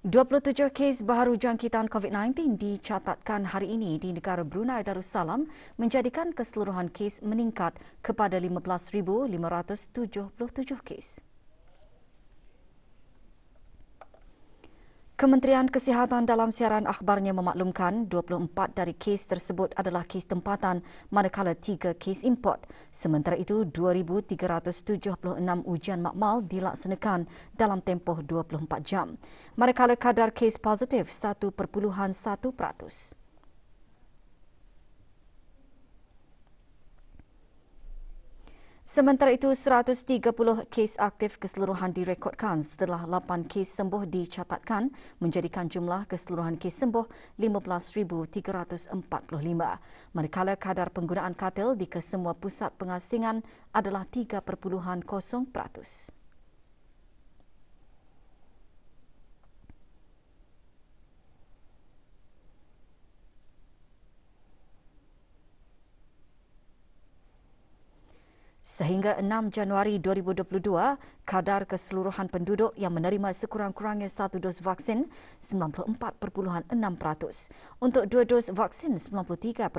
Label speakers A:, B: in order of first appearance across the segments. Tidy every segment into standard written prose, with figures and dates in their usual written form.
A: 27 kes baharu jangkitan COVID-19 dicatatkan hari ini di negara Brunei Darussalam menjadikan keseluruhan kes meningkat kepada 15,577 kes. Kementerian Kesihatan dalam siaran akhbarnya memaklumkan 24 dari kes tersebut adalah kes tempatan manakala 3 kes import. Sementara itu 2,376 ujian makmal dilaksanakan dalam tempoh 24 jam. Manakala kadar kes positif 1.1%. Sementara itu, 130 kes aktif keseluruhan direkodkan setelah 8 kes sembuh dicatatkan menjadikan jumlah keseluruhan kes sembuh 15,345. Manakala kadar penggunaan katil di kesemua pusat pengasingan adalah 3.0%. Sehingga 6 Januari 2022, kadar keseluruhan penduduk yang menerima sekurang-kurangnya 1 dos vaksin 94.6%. Untuk 2 dos vaksin 93.6%,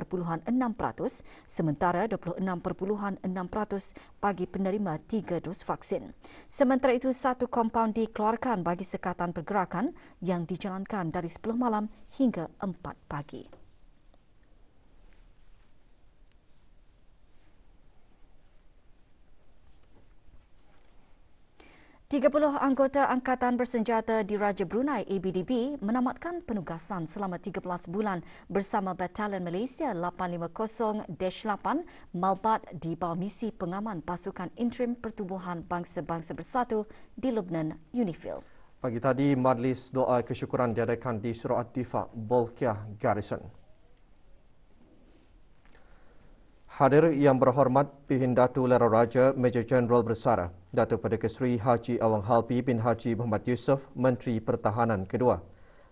A: sementara 26.6% bagi penerima 3 dos vaksin. Sementara itu, 1 kompaun dikeluarkan bagi sekatan pergerakan yang dijalankan dari 10 malam hingga 4 pagi. 30 anggota Angkatan Bersenjata Diraja Brunei ABDB menamatkan penugasan selama 13 bulan bersama Batalion Malaysia 850-8 Malbat di bawah misi pengaman pasukan interim Pertubuhan Bangsa-Bangsa Bersatu di Lubnan, UNIFIL.
B: Pagi tadi, majlis doa kesyukuran diadakan di Surat Difak, Bolkiah Garrison. Hadir yang berhormat Pihin Datu Lera Raja Major Jeneral Bersara, Datuk Perdana Seri Haji Awang Halpi bin Haji Muhammad Yusof, Menteri Pertahanan kedua.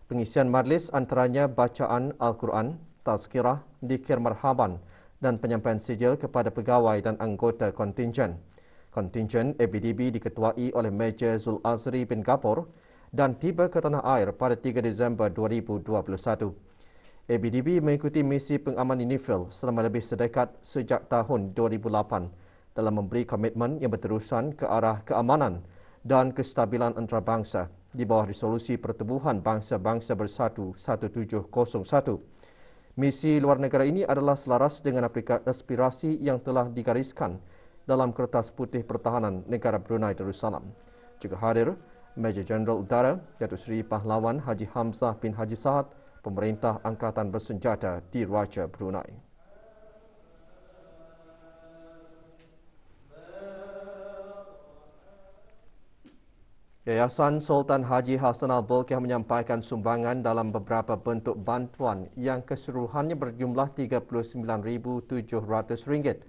B: Pengisian majlis antaranya bacaan Al-Quran, tazkirah, dikir marhaban dan penyampaian sijil kepada pegawai dan anggota kontingen. Kontingen ABDB diketuai oleh Major Zul Azri bin Gapur dan tiba ke tanah air pada 3 Disember 2021. ABDB mengikuti misi pengaman UNIFIL selama lebih sedekat sejak tahun 2008 dalam memberi komitmen yang berterusan ke arah keamanan dan kestabilan antarabangsa di bawah resolusi Pertubuhan Bangsa-Bangsa Bersatu 1701. Misi luar negara ini adalah selaras dengan aspirasi yang telah digariskan dalam Kertas Putih Pertahanan Negara Brunei Darussalam. Juga hadir Major Jeneral Udara Datuk Seri Pahlawan Haji Hamzah bin Haji Saad, Pemerintah Angkatan Bersenjata di Raja Brunei. Yayasan Sultan Haji Hassanal Bolkiah menyampaikan sumbangan dalam beberapa bentuk bantuan yang keseluruhannya berjumlah RM39,700.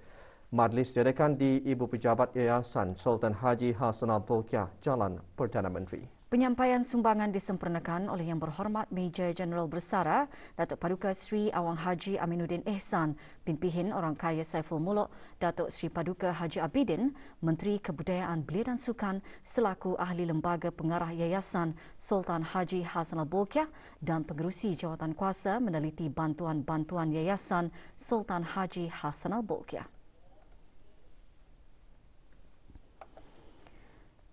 B: Majlis diadakan di Ibu Pejabat Yayasan Sultan Haji Hassanal Bolkiah, Jalan Perdana Menteri.
A: Penyampaian sumbangan disempurnakan oleh Yang Berhormat Major Jeneral Bersara Datuk Paduka Seri Awang Haji Aminuddin Ehsan bin Pihin Orang Kaya Saiful Muluk, Datuk Seri Paduka Haji Abidin, Menteri Kebudayaan Belia dan Sukan selaku Ahli Lembaga Pengarah Yayasan Sultan Haji Hassanal Bolkiah dan Pengerusi Jawatan Kuasa meneliti bantuan-bantuan Yayasan Sultan Haji Hassanal Bolkiah.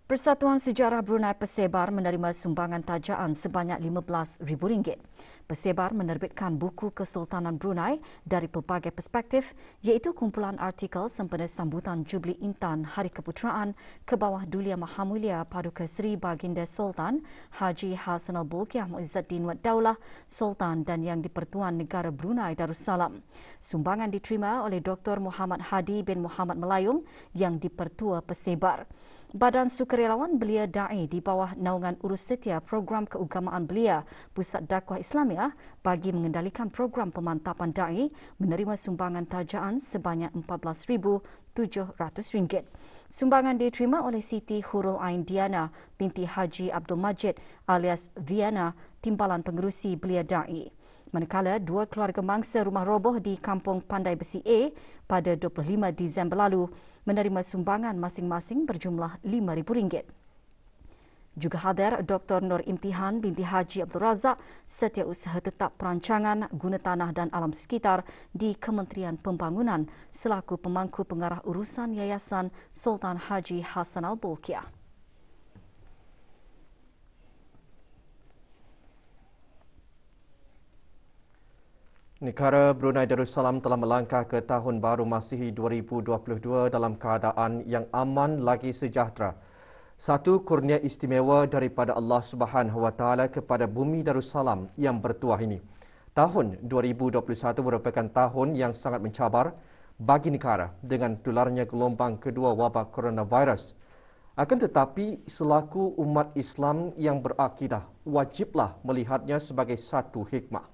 A: Persatuan Sejarah Brunei Persebar menerima sumbangan tajaan sebanyak RM15,000. Persebar menerbitkan buku Kesultanan Brunei dari pelbagai perspektif iaitu kumpulan artikel sempena sambutan Jubli Intan Hari Keputeraan ke bawah Dulia Mahamulia Paduka Seri Baginda Sultan Haji Hassanal Bolkiah Muizzuddin Wad Daulah Sultan dan Yang di-Pertuan Negara Brunei Darussalam. Sumbangan diterima oleh Dr. Muhammad Hadi bin Muhammad Melayung Yang di-Pertua Persebar. Badan Sukarelawan Belia Da'i di bawah naungan Urus Setia Program Keagamaan Belia Pusat Dakwah Islamiah bagi mengendalikan program pemantapan da'i menerima sumbangan tajaan sebanyak RM14,700. Sumbangan diterima oleh Siti Hurul Ain Diana binti Haji Abdul Majid alias Viana, Timbalan Pengerusi Belia Da'i. Manakala 2 keluarga mangsa rumah roboh di Kampung Pandai Besi A pada 25 Disember lalu menerima sumbangan masing-masing berjumlah RM5,000. Juga hadir Dr. Nur Imtihan binti Haji Abdul Razak, Setiausaha Tetap Perancangan Guna Tanah dan Alam Sekitar di Kementerian Pembangunan selaku pemangku pengarah urusan Yayasan Sultan Haji Hassan Al-Bolkiah.
B: Negara Brunei Darussalam telah melangkah ke Tahun Baru Masihi 2022 dalam keadaan yang aman lagi sejahtera. Satu kurnia istimewa daripada Allah Subhanahu Wa Taala kepada bumi Darussalam yang bertuah ini. Tahun 2021 merupakan tahun yang sangat mencabar bagi negara dengan tularnya gelombang kedua wabak coronavirus. Akan tetapi, selaku umat Islam yang berakidah, wajiblah melihatnya sebagai satu hikmah.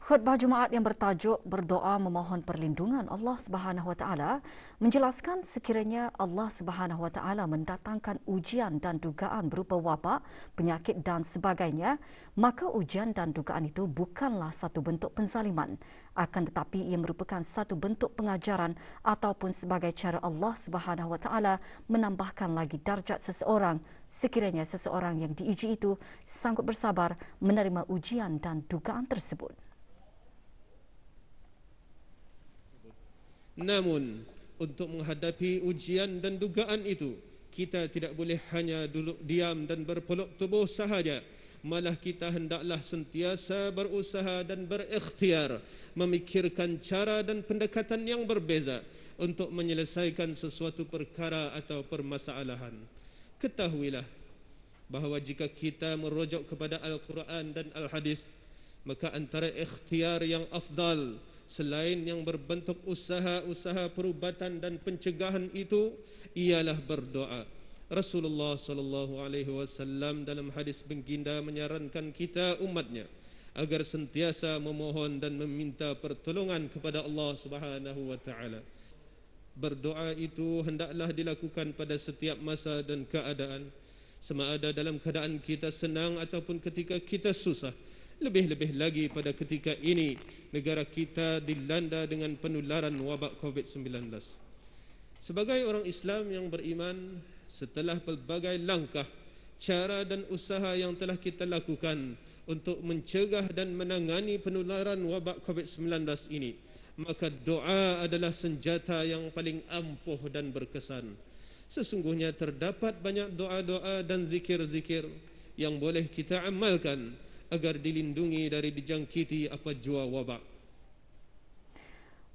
A: Khutbah Jumaat yang bertajuk Berdoa Memohon Perlindungan Allah Subhanahu Wa Taala menjelaskan sekiranya Allah Subhanahu Wa Taala mendatangkan ujian dan dugaan berupa wabak, penyakit dan sebagainya, maka ujian dan dugaan itu bukanlah satu bentuk penzaliman, akan tetapi ia merupakan satu bentuk pengajaran ataupun sebagai cara Allah Subhanahu Wa Taala menambahkan lagi darjat seseorang sekiranya seseorang yang diuji itu sanggup bersabar menerima ujian dan dugaan tersebut.
C: Namun, untuk menghadapi ujian dan dugaan itu, kita tidak boleh hanya duduk diam dan berpeluk tubuh sahaja. Malah kita hendaklah sentiasa berusaha dan berikhtiar, memikirkan cara dan pendekatan yang berbeza untuk menyelesaikan sesuatu perkara atau permasalahan. Ketahuilah bahawa jika kita merujuk kepada Al-Quran dan Al-Hadis, maka antara ikhtiar yang afdal selain yang berbentuk usaha-usaha perubatan dan pencegahan itu ialah berdoa. Rasulullah sallallahu alaihi wasallam dalam hadis baginda menyarankan kita umatnya agar sentiasa memohon dan meminta pertolongan kepada Allah Subhanahu wa taala. Berdoa itu hendaklah dilakukan pada setiap masa dan keadaan, sama ada dalam keadaan kita senang ataupun ketika kita susah. Lebih-lebih lagi pada ketika ini negara kita dilanda dengan penularan wabak COVID-19. Sebagai orang Islam yang beriman, setelah pelbagai langkah, cara dan usaha yang telah kita lakukan untuk mencegah dan menangani penularan wabak COVID-19 ini, maka doa adalah senjata yang paling ampuh dan berkesan. Sesungguhnya terdapat banyak doa-doa dan zikir-zikir yang boleh kita amalkan agar dilindungi dari dijangkiti apa jua wabak.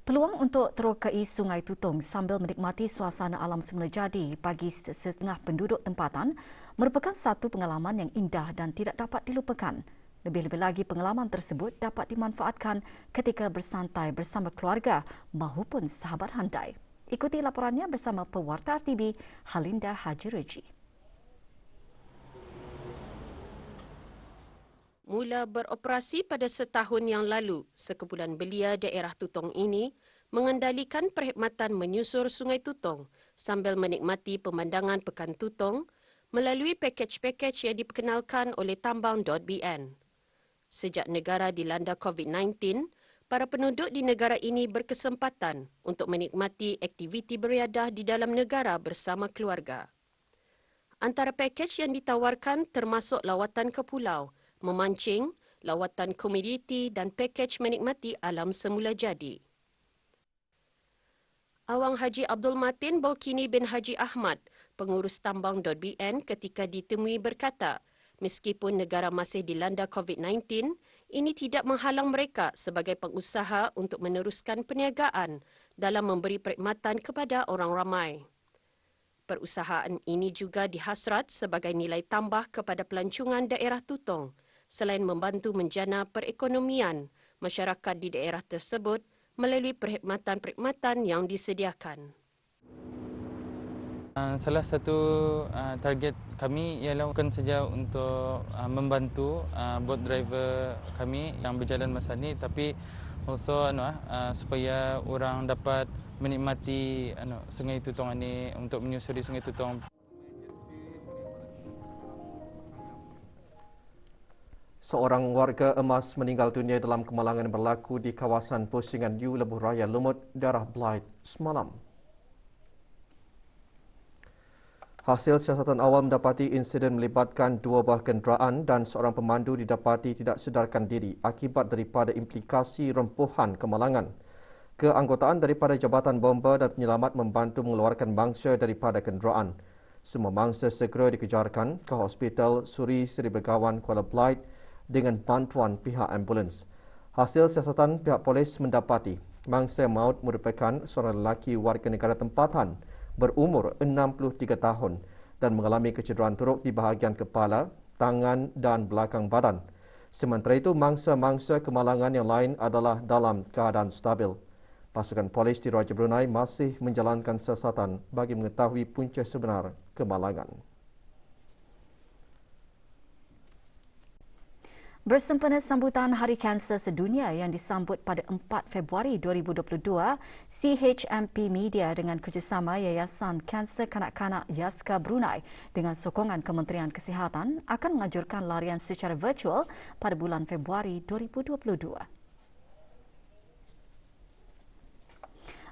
A: Peluang untuk terokai Sungai Tutong sambil menikmati suasana alam semula jadi bagi setengah penduduk tempatan merupakan satu pengalaman yang indah dan tidak dapat dilupakan. Lebih-lebih lagi pengalaman tersebut dapat dimanfaatkan ketika bersantai bersama keluarga maupun sahabat handai. Ikuti laporannya bersama pewarta RTB Halinda Haji Reji.
D: Mula beroperasi pada setahun yang lalu, sekumpulan belia daerah Tutong ini mengendalikan perkhidmatan menyusur Sungai Tutong sambil menikmati pemandangan Pekan Tutong melalui pakej-pakej yang diperkenalkan oleh tambang.bn. Sejak negara dilanda COVID-19, para penduduk di negara ini berkesempatan untuk menikmati aktiviti beriadah di dalam negara bersama keluarga. Antara pakej yang ditawarkan termasuk lawatan ke pulau, memancing, lawatan komoditi dan pakej menikmati alam semula jadi. Awang Haji Abdul Matin Bolkini bin Haji Ahmad, pengurus tambang.bn ketika ditemui berkata, meskipun negara masih dilanda COVID-19, ini tidak menghalang mereka sebagai pengusaha untuk meneruskan perniagaan dalam memberi perkhidmatan kepada orang ramai. Perusahaan ini juga dihasrat sebagai nilai tambah kepada pelancongan daerah Tutong, selain membantu menjana perekonomian masyarakat di daerah tersebut melalui perkhidmatan-perkhidmatan yang disediakan.
E: Salah satu target kami ialah bukan saja untuk membantu boat driver kami yang berjalan masa ini, tapi also supaya orang dapat menikmati Sungai Tutong ini untuk menyusuri Sungai Tutong.
B: Seorang warga emas meninggal dunia dalam kemalangan yang berlaku di kawasan Pusingan U Lebuh Raya Lumut, daerah Blyth semalam. Hasil siasatan awal mendapati insiden melibatkan 2 buah kenderaan dan seorang pemandu didapati tidak sedarkan diri akibat daripada implikasi rempuhan kemalangan. Keanggotaan daripada Jabatan Bomba dan Penyelamat membantu mengeluarkan mangsa daripada kenderaan. Semua mangsa segera dikejarkan ke Hospital Suri Seri Begawan Kuala Blight dengan bantuan pihak ambulans. Hasil siasatan pihak polis mendapati mangsa maut merupakan seorang lelaki warga negara tempatan berumur 63 tahun dan mengalami kecederaan teruk di bahagian kepala, tangan dan belakang badan. Sementara itu, mangsa-mangsa kemalangan yang lain adalah dalam keadaan stabil. Pasukan polis di Raja Brunei masih menjalankan siasatan bagi mengetahui punca sebenar kemalangan.
A: Bersempena sambutan Hari Kanser Sedunia yang disambut pada 4 Februari 2022, CHMP Media dengan kerjasama Yayasan Kanser Kanak-Kanak Yaska Brunei dengan sokongan Kementerian Kesihatan akan mengajurkan larian secara virtual pada bulan Februari 2022.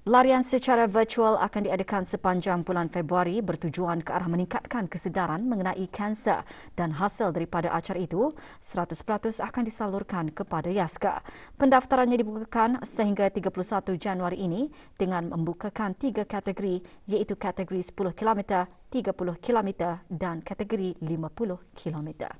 A: Larian secara virtual akan diadakan sepanjang bulan Februari bertujuan ke arah meningkatkan kesedaran mengenai kanser dan hasil daripada acara itu 100% akan disalurkan kepada Yaska. Pendaftarannya dibukakan sehingga 31 Januari ini dengan membukakan 3 kategori iaitu kategori 10 km, 30 km dan kategori 50 km.